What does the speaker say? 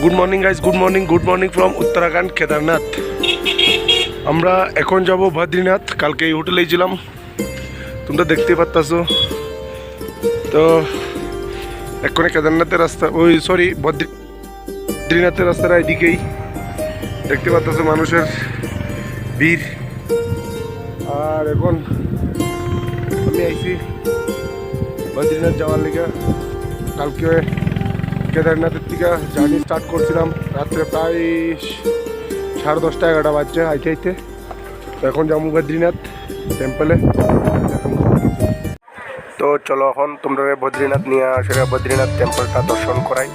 Good morning guys, good morning from Uttarakhand Kedarnath. আমরা এখন যাব বদ্রীনাথ। কালকে এই হোটেলেই ছিলাম, তোমরা দেখতে পাচ্ছো। তো এখন কেদারনাথের রাস্তা, বদ্রীনাথের রাস্তাটা এদিকেই দেখতে পাচ্ছো, মানুষের ভিড়। আর এখন আমি আইছি বদ্রীনাথ যাওয়ার লেগে। কালকে কেদারনাথের থেকে জার্নি স্টার্ট করছিলাম রাত্রে প্রায় 10:30 11টা বাজছে আইতে আইতে। তো এখন যাবো বদ্রীনাথ টেম্পলে। তো চলো এখন তোমরা বদ্রীনাথ নিয়ে আসলে বদ্রীনাথ টেম্পলটা দর্শন করাই।